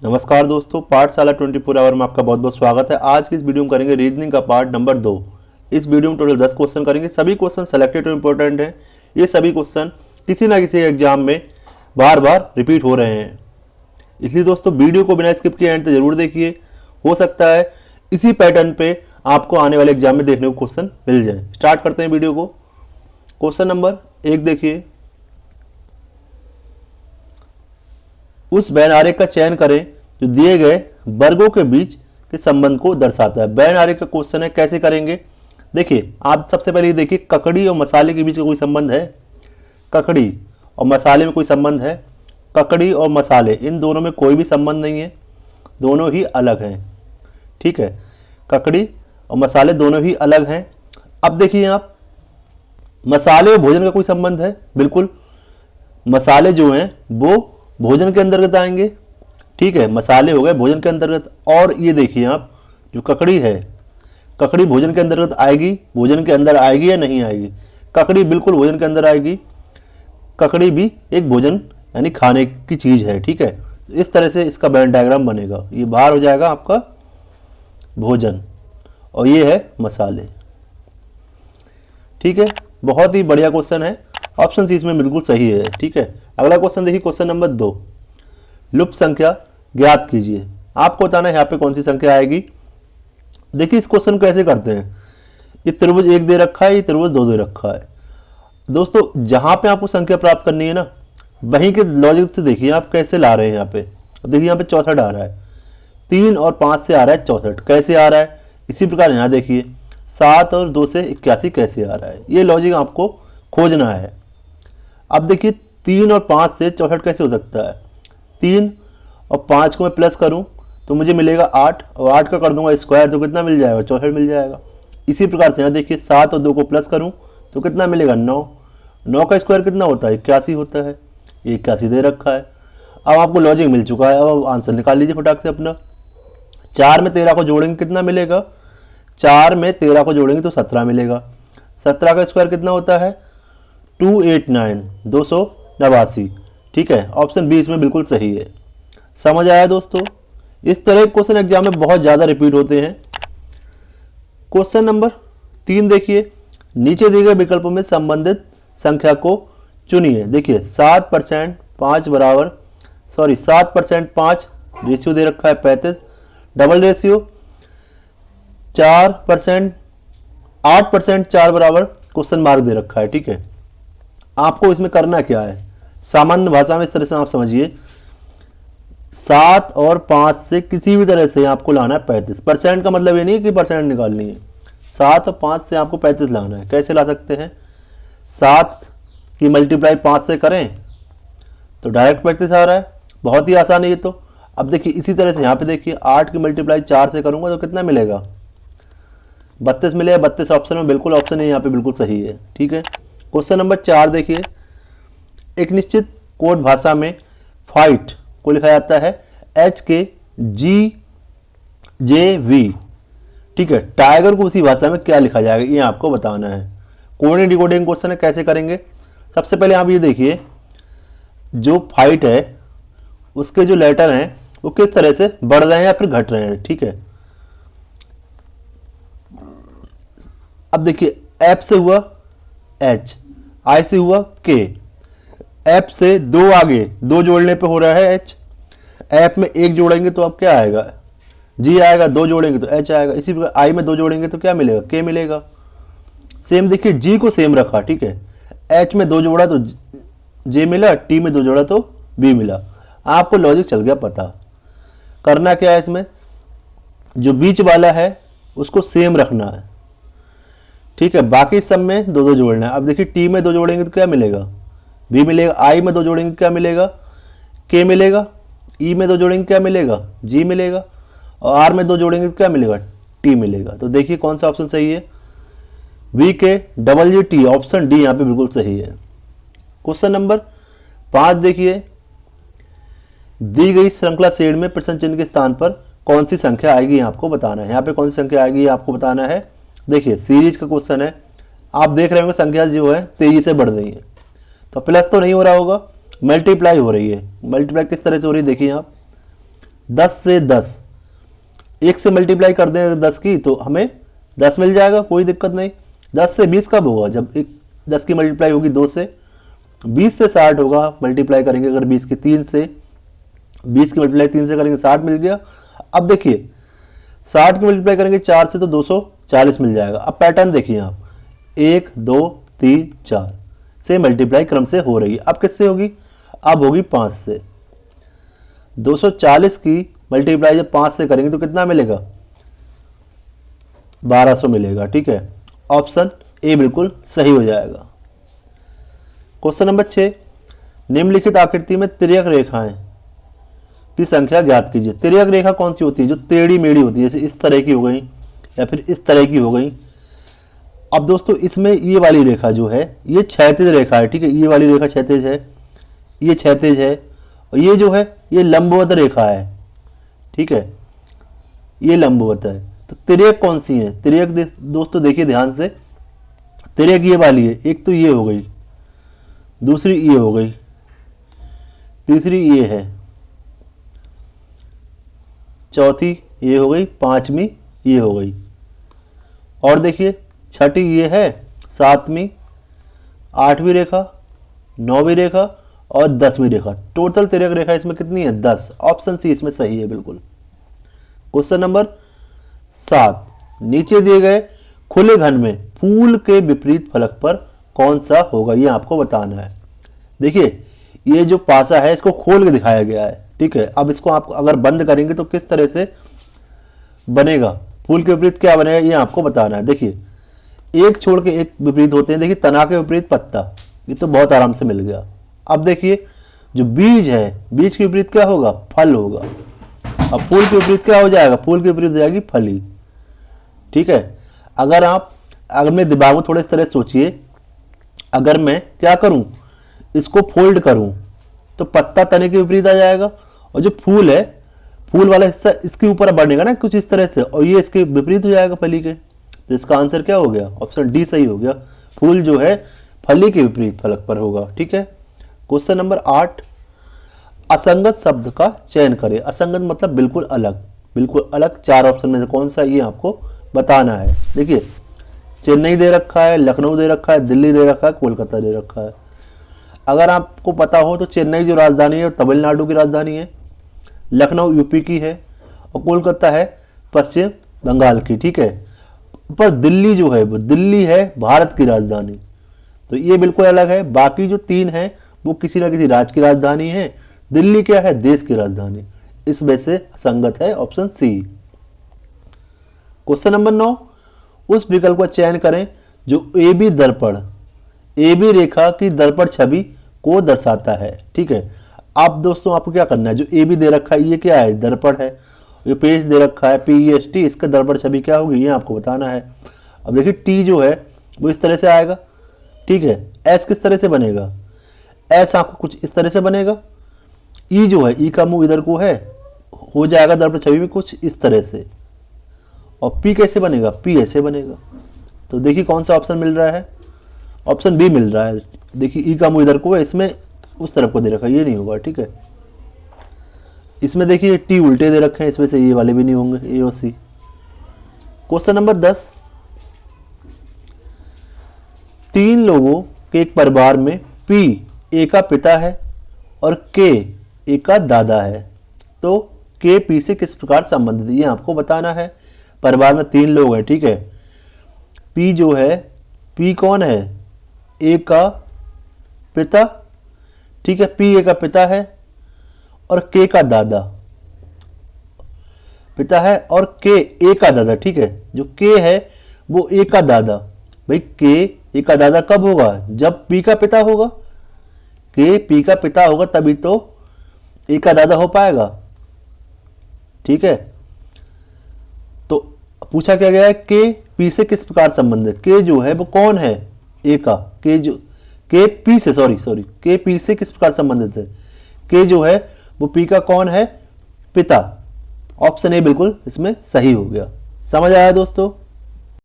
नमस्कार दोस्तों, पाठशाला 24 आवर में आपका बहुत बहुत स्वागत है। आज की इस वीडियो में करेंगे रीजनिंग का पार्ट नंबर 2। इस वीडियो में टोटल 10 क्वेश्चन करेंगे। सभी क्वेश्चन सेलेक्टेड और इंपॉर्टेंट हैं। ये सभी क्वेश्चन किसी ना किसी एग्जाम में बार बार रिपीट हो रहे हैं, इसलिए दोस्तों वीडियो को बिना स्किप किए एंड तक जरूर देखिए। हो सकता है इसी पैटर्न पे आपको आने वाले एग्जाम में देखने को क्वेश्चन मिल जाए। स्टार्ट करते हैं वीडियो को। क्वेश्चन नंबर 1 देखिए, उस बैन आरेख का चयन करें जो दिए गए वर्गों के बीच के संबंध को दर्शाता है। बैन आरेख का क्वेश्चन है, कैसे करेंगे? देखिए, आप सबसे पहले देखिए, ककड़ी और मसाले के बीच का कोई संबंध है? ककड़ी और मसाले में कोई संबंध है? ककड़ी और मसाले इन दोनों में कोई भी संबंध नहीं है, दोनों ही अलग हैं। ठीक है, ककड़ी और मसाले दोनों ही अलग हैं। अब देखिए, आप मसाले और भोजन का कोई संबंध है? बिल्कुल, मसाले जो हैं वो भोजन के अंतर्गत आएंगे। ठीक है, मसाले हो गए भोजन के अंतर्गत। और ये देखिए, आप जो ककड़ी है, ककड़ी भोजन के अंतर्गत आएगी, भोजन के अंदर आएगी या नहीं आएगी? ककड़ी बिल्कुल भोजन के अंदर आएगी। ककड़ी भी एक भोजन यानी खाने की चीज़ है। ठीक है, इस तरह से इसका वेन डायग्राम बनेगा। ये बाहर हो जाएगा आपका भोजन और ये है मसाले। ठीक है, बहुत ही बढ़िया क्वेश्चन है। ऑप्शन सी इसमें बिल्कुल सही है। ठीक है, अगला क्वेश्चन देखिए, क्वेश्चन नंबर 2, लुप्त संख्या ज्ञात कीजिए। आपको बताना है यहाँ पे कौन सी संख्या आएगी। देखिए, इस क्वेश्चन को कैसे करते हैं। ये त्रिभुज 1 दे रखा है, ये त्रिभुज 2 दे रखा है। दोस्तों, जहाँ पे आपको संख्या प्राप्त करनी है ना, वहीं के लॉजिक से देखिए आप कैसे ला रहे हैं। यहाँ पे अब देखिए, यहाँ पे 64 आ रहा है, 3 और 5 से आ रहा है 64। कैसे आ रहा है? इसी प्रकार यहाँ देखिए, 7 और 2 से 81 कैसे आ रहा है? ये लॉजिक आपको खोजना है। अब देखिए, 3 और 5 से 64 कैसे हो सकता है? 3 और 5 को मैं प्लस करूं तो मुझे मिलेगा 8, और 8 का कर दूंगा स्क्वायर तो कितना मिल जाएगा? 64 मिल जाएगा। इसी प्रकार से यहाँ देखिए, 7 और 2 को प्लस करूं तो कितना मिलेगा? 9। 9 का स्क्वायर कितना होता है? 81 होता है। 81 दे रखा है। अब आपको लॉजिक मिल चुका है, अब आंसर निकाल लीजिए फटाक से अपना। 4 में 13 को जोड़ेंगे कितना मिलेगा? 4 में 13 को जोड़ेंगे तो 17 मिलेगा। 17 का स्क्वायर कितना होता है? 289, 289। ठीक है, ऑप्शन बी इसमें बिल्कुल सही है। समझ आया दोस्तों? इस तरह के क्वेश्चन एग्जाम में बहुत ज़्यादा रिपीट होते हैं। क्वेश्चन नंबर 3 देखिए, नीचे दिए गए विकल्पों में संबंधित संख्या को चुनिए। देखिए, 7% 5 बराबर 7% 5 रेशियो दे रखा है 35, डबल रेशियो 4% 8% 4 बराबर क्वेश्चन मार्क दे रखा है। ठीक है, आपको इसमें करना क्या है? सामान्य भाषा में इस तरह से आप समझिए, 7 और 5 से किसी भी तरह से आपको लाना है 35। परसेंट का मतलब ये नहीं है कि परसेंट निकालनी है। 7 और 5 से आपको 35 लाना है। कैसे ला सकते हैं? 7 की मल्टीप्लाई 5 से करें तो डायरेक्ट 35 आ रहा है। बहुत ही आसान है ये तो। अब देखिए, इसी तरह से यहाँ पे देखिए, 8 की मल्टीप्लाई 4 से करूँगा तो कितना मिलेगा? 32 मिलेगा। 32 ऑप्शन में बिल्कुल ऑप्शन है, यहाँ पे बिल्कुल सही है। ठीक है, क्वेश्चन नंबर 4 देखिए, एक निश्चित कोड भाषा में फाइट को लिखा जाता है HKGJV। ठीक है, टाइगर को उसी भाषा में क्या लिखा जाएगा, ये आपको बताना है। कोडिंग डिकोडिंग क्वेश्चन है, कैसे करेंगे? सबसे पहले आप ये देखिए, जो फाइट है उसके जो लेटर हैं वो किस तरह से बढ़ रहे हैं या फिर घट रहे हैं। ठीक है, अब देखिए, एफ से हुआ H, I से हुआ K, एफ से 2 आगे 2 जोड़ने पे हो रहा है H, एफ में 1 जोड़ेंगे तो अब क्या आएगा? G आएगा, 2 जोड़ेंगे तो H आएगा। इसी प्रकार I में 2 जोड़ेंगे तो क्या मिलेगा? K मिलेगा। सेम देखिए, G को सेम रखा। ठीक है, H में 2 जोड़ा तो J मिला, T में 2 जोड़ा तो B मिला। आपको लॉजिक चल गया पता। करना क्या है इसमें? जो बीच वाला है उसको सेम रखना है। ठीक है, बाकी सब में 2 2 जोड़ना है। अब देखिए, T में 2 जोड़ेंगे तो क्या मिलेगा? B मिलेगा। I में 2 जोड़ेंगे क्या मिलेगा? K मिलेगा। E में 2 जोड़ेंगे क्या मिलेगा? G मिलेगा। और R में 2 जोड़ेंगे तो क्या मिलेगा? T मिलेगा। तो देखिए कौन सा ऑप्शन सही है? VKGT, ऑप्शन डी यहाँ पे बिल्कुल सही है। क्वेश्चन नंबर 5 देखिए, दी गई श्रृंखला श्रेणी में प्रश्न चिन्ह के स्थान पर कौन सी संख्या आएगी आपको बताना है। यहाँ पे कौन सी संख्या आएगी आपको बताना है। देखिए, सीरीज का क्वेश्चन है। आप देख रहे होंगे संख्या जो है तेजी से बढ़ रही है, तो प्लस तो नहीं हो रहा होगा, मल्टीप्लाई हो रही है। मल्टीप्लाई किस तरह से हो रही है देखिए, आप 10 से 10, 1 से मल्टीप्लाई कर दें 10 की तो हमें 10 मिल जाएगा, कोई दिक्कत नहीं। 10 से 20 कब होगा, जब 10 की मल्टीप्लाई होगी 2 से। 20 से 60 होगा, मल्टीप्लाई करेंगे अगर 20 की 3 से, 20 की मल्टीप्लाई 3 से करेंगे 60 मिल गया। अब देखिए 60 की मल्टीप्लाई करेंगे 4 से तो 240 मिल जाएगा। अब पैटर्न देखिए आप, 1 2 3 4 से मल्टीप्लाई क्रम से हो रही है। अब किससे होगी, अब होगी 5 से। 240 की मल्टीप्लाई जब 5 से करेंगे तो कितना मिलेगा, 1200 मिलेगा। ठीक है, ऑप्शन ए बिल्कुल सही हो जाएगा। क्वेश्चन नंबर 6, निम्नलिखित आकृति में तिर्यक रेखाएं की संख्या ज्ञात कीजिए। तिर्यक रेखा कौन सी होती है, जो टेढ़ी मेढ़ी होती है, जैसे इस तरह की हो गई या फिर इस तरह की हो गई। अब दोस्तों इसमें ये वाली रेखा जो है ये क्षैतिज रेखा है। ठीक है, ये वाली रेखा क्षैतिज है, ये क्षैतिज है, और ये जो है ये लंबवत रेखा है। ठीक है, ये लंबवत है। तो तिर्यक कौन सी है, तिर्यक दोस्तों देखिए ध्यान से, तिर्यक ये वाली है। एक तो ये हो गई, दूसरी ये हो गई, तीसरी ये है, चौथी ये हो गई, पांचवी ये हो गई, और देखिए छठी ये है, सातवीं, आठवीं रेखा, नौवीं रेखा और 10वीं रेखा। टोटल तिर्यक रेखा इसमें कितनी है, 10। ऑप्शन सी इसमें सही है बिल्कुल। क्वेश्चन नंबर 7, नीचे दिए गए खुले घन में फूल के विपरीत फलक पर कौन सा होगा, ये आपको बताना है। देखिए ये जो पासा है इसको खोल के दिखाया गया है। ठीक है, अब इसको आप अगर बंद करेंगे तो किस तरह से बनेगा, फूल के विपरीत क्या बनेगा, ये आपको बताना है। देखिए एक छोड़ के एक विपरीत होते हैं। देखिए तना के विपरीत पत्ता, ये तो बहुत आराम से मिल गया। अब देखिए जो बीज है, बीज के विपरीत क्या होगा, फल होगा। अब फूल के विपरीत क्या हो जाएगा, फूल के विपरीत हो जाएगी फली। ठीक है, अगर मैं दिमाग में थोड़े इस तरह सोचिए, अगर मैं क्या करूं, इसको फोल्ड करूं तो पत्ता तने के विपरीत आ जाएगा, और जो फूल है, फूल वाला हिस्सा इसके ऊपर बढ़ेगा ना कुछ इस तरह से, और ये इसके विपरीत हो जाएगा फली के। तो इसका आंसर क्या हो गया, ऑप्शन डी सही हो गया। फूल जो है फली के विपरीत फलक पर होगा। ठीक है, क्वेश्चन नंबर 8, असंगत शब्द का चयन करें। असंगत मतलब बिल्कुल अलग, बिल्कुल अलग। 4 ऑप्शन में से कौन सा, ये आपको बताना है। देखिए चेन्नई दे रखा है, लखनऊ दे रखा है, दिल्ली दे रखा है, कोलकाता दे रखा है। अगर आपको पता हो तो चेन्नई जो राजधानी है तमिलनाडु की राजधानी है, लखनऊ यूपी की है, और कोलकाता है पश्चिम बंगाल की। ठीक है, पर दिल्ली जो है वो दिल्ली है भारत की राजधानी, तो ये बिल्कुल अलग है। बाकी जो 3 हैं वो किसी ना किसी राज्य की राजधानी है, दिल्ली क्या है, देश की राजधानी। इस वजह से असंगत है, ऑप्शन सी। क्वेश्चन नंबर 9, उस विकल्प का चयन करें जो ए बी दर्पण, ए बी रेखा की दर्पण छवि को दर्शाता है। ठीक है, आप दोस्तों आपको क्या करना है, जो ए बी दे रखा है ये क्या है, दर्पण है। ये पेज दे रखा है PEST, इसका दर्पण छवि क्या होगी, ये आपको बताना है। अब देखिए टी जो है वो इस तरह से आएगा। ठीक है, एस किस तरह से बनेगा, एस आपको कुछ इस तरह से बनेगा। ई जो है, ई का मुंह इधर को है, हो जाएगा दर्पण छवि में कुछ इस तरह से। और पी कैसे बनेगा, पी ऐसे बनेगा। तो देखिए कौन सा ऑप्शन मिल रहा है, ऑप्शन बी मिल रहा है। देखिए ई का मुंह इधर को है, इसमें उस तरफ को दे रखा है, ये नहीं होगा। ठीक है, इसमें देखिए टी उल्टे दे रखे हैं, इसमें से ये वाले भी नहीं होंगे, ए और सी। क्वेश्चन नंबर 10, 3 लोगों के एक परिवार में पी ए का पिता है और के ए का दादा है, तो के पी से किस प्रकार संबंधित है, ये आपको बताना है। परिवार में 3 लोग हैं। ठीक है, पी जो है, पी कौन है, ए का पिता। ठीक है, पी ए का पिता है और के का दादा, पिता है और के ए का दादा। ठीक है, जो के है वो ए का दादा। भाई के ए का दादा कब होगा, जब पी का पिता होगा। के पी का पिता होगा तभी तो ए का दादा हो पाएगा। ठीक है, तो पूछा क्या गया है, के पी से किस प्रकार संबंधित। के जो है वो कौन है, ए का, के जो के पी से सॉरी के पी से किस प्रकार संबंधित है। के जो है वो पी का कौन है, पिता। ऑप्शन ए बिल्कुल इसमें सही हो गया। समझ आया दोस्तों।